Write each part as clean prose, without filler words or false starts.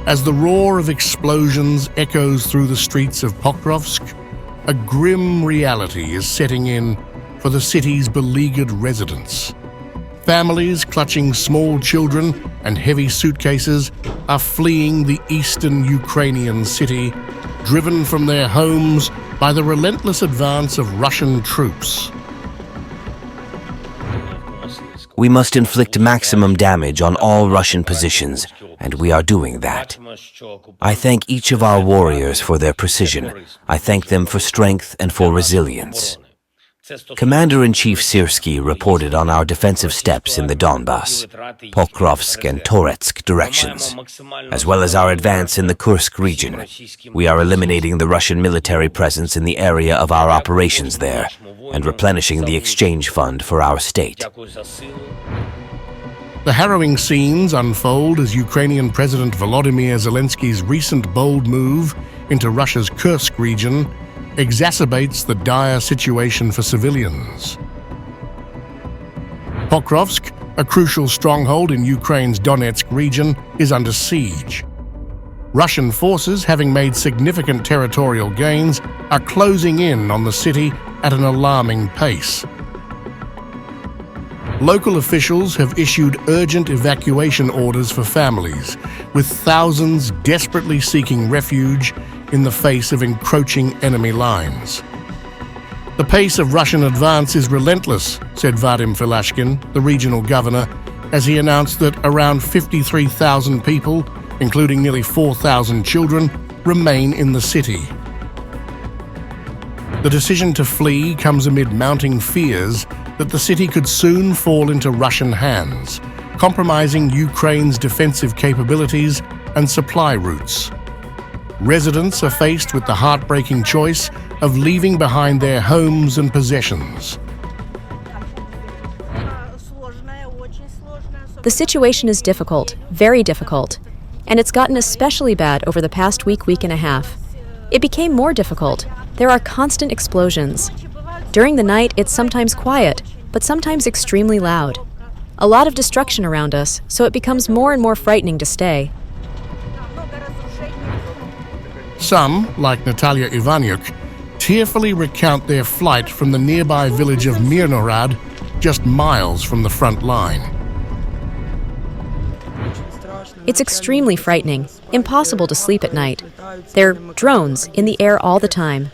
As the roar of explosions echoes through the streets of Pokrovsk, a grim reality is setting in for the city's beleaguered residents. Families clutching small children and heavy suitcases are fleeing the eastern Ukrainian city, driven from their homes by the relentless advance of Russian troops. We must inflict maximum damage on all Russian positions, and we are doing that. I thank each of our warriors for their precision. I thank them for strength and for resilience. Commander-in-Chief Syrskyi reported on our defensive steps in the Donbas, Pokrovsk and Toretsk directions, as well as our advance in the Kursk region. We are eliminating the Russian military presence in the area of our operations there and replenishing the exchange fund for our state. The harrowing scenes unfold as Ukrainian President Volodymyr Zelensky's recent bold move into Russia's Kursk region exacerbates the dire situation for civilians. Pokrovsk, a crucial stronghold in Ukraine's Donetsk region, is under siege. Russian forces, having made significant territorial gains, are closing in on the city at an alarming pace. Local officials have issued urgent evacuation orders for families, with thousands desperately seeking refuge in the face of encroaching enemy lines. The pace of Russian advance is relentless, said Vadim Filashkin, the regional governor, as he announced that around 53,000 people, including nearly 4,000 children, remain in the city. The decision to flee comes amid mounting fears that the city could soon fall into Russian hands, compromising Ukraine's defensive capabilities and supply routes. Residents are faced with the heartbreaking choice of leaving behind their homes and possessions. The situation is difficult, very difficult, and it's gotten especially bad over the past week and a half. It became more difficult. There are constant explosions. During the night, it's sometimes quiet, but sometimes extremely loud. A lot of destruction around us, so it becomes more and more frightening to stay. Some, like Natalia Ivanyuk, tearfully recount their flight from the nearby village of Mirnorad, just miles from the front line. It's extremely frightening, impossible to sleep at night. There are drones in the air all the time.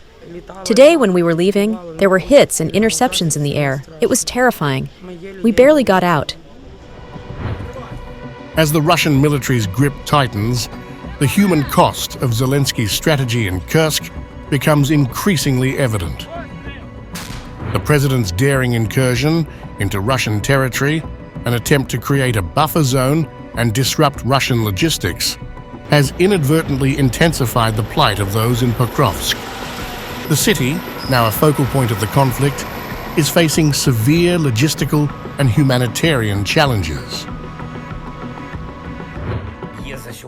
Today, when we were leaving, there were hits and interceptions in the air. It was terrifying. We barely got out. As the Russian military's grip tightens, the human cost of Zelensky's strategy in Kursk becomes increasingly evident. The president's daring incursion into Russian territory, an attempt to create a buffer zone and disrupt Russian logistics, has inadvertently intensified the plight of those in Pokrovsk. The city, now a focal point of the conflict, is facing severe logistical and humanitarian challenges.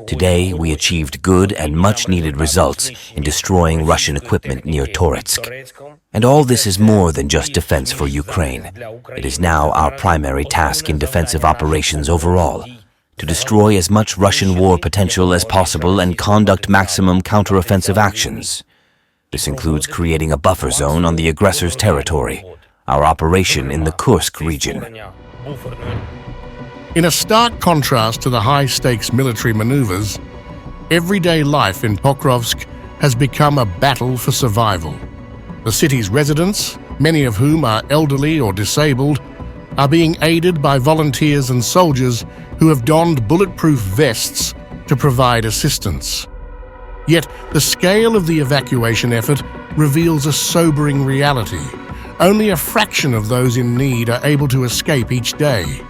Today, we achieved good and much-needed results in destroying Russian equipment near Toretsk. And all this is more than just defense for Ukraine. It is now our primary task in defensive operations overall, to destroy as much Russian war potential as possible and conduct maximum counteroffensive actions. This includes creating a buffer zone on the aggressor's territory, our operation in the Kursk region. In a stark contrast to the high-stakes military maneuvers, everyday life in Pokrovsk has become a battle for survival. The city's residents, many of whom are elderly or disabled, are being aided by volunteers and soldiers who have donned bulletproof vests to provide assistance. Yet, the scale of the evacuation effort reveals a sobering reality. Only a fraction of those in need are able to escape each day.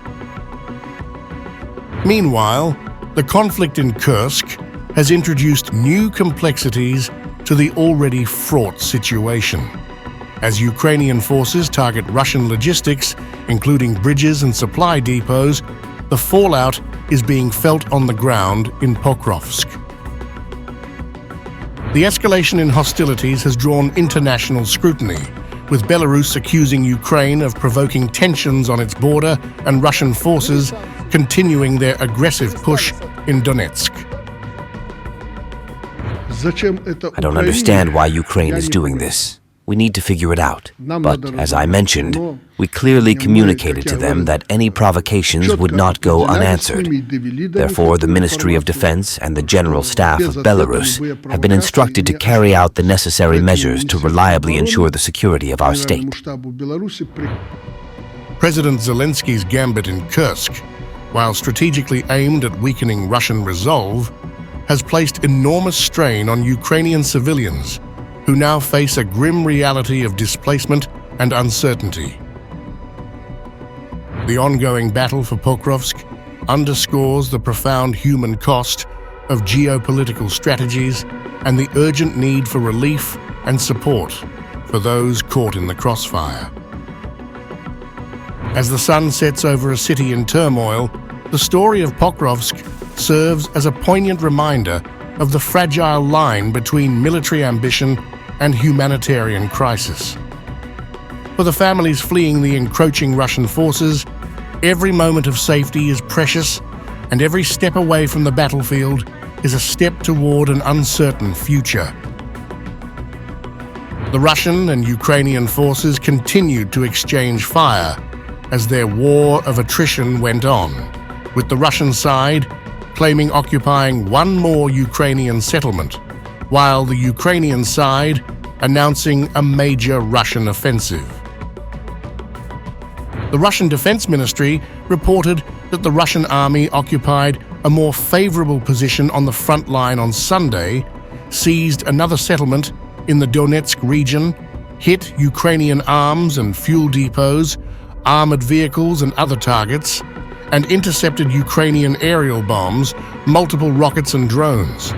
Meanwhile, the conflict in Kursk has introduced new complexities to the already fraught situation. As Ukrainian forces target Russian logistics, including bridges and supply depots, the fallout is being felt on the ground in Pokrovsk. The escalation in hostilities has drawn international scrutiny, with Belarus accusing Ukraine of provoking tensions on its border and Russian forces continuing their aggressive push in Donetsk. I don't understand why Ukraine is doing this. We need to figure it out. But, as I mentioned, we clearly communicated to them that any provocations would not go unanswered. Therefore, the Ministry of Defense and the General Staff of Belarus have been instructed to carry out the necessary measures to reliably ensure the security of our state. President Zelensky's gambit in Kursk, while strategically aimed at weakening Russian resolve, has placed enormous strain on Ukrainian civilians who now face a grim reality of displacement and uncertainty. The ongoing battle for Pokrovsk underscores the profound human cost of geopolitical strategies and the urgent need for relief and support for those caught in the crossfire. As the sun sets over a city in turmoil, the story of Pokrovsk serves as a poignant reminder of the fragile line between military ambition and humanitarian crisis. For the families fleeing the encroaching Russian forces, every moment of safety is precious, and every step away from the battlefield is a step toward an uncertain future. The Russian and Ukrainian forces continued to exchange fire as their war of attrition went on, with the Russian side claiming occupying one more Ukrainian settlement, while the Ukrainian side announcing a major Russian offensive. The Russian Defense Ministry reported that the Russian army occupied a more favorable position on the front line on Sunday, seized another settlement in the Donetsk region, hit Ukrainian arms and fuel depots, armored vehicles and other targets, and intercepted Ukrainian aerial bombs, multiple rockets and drones.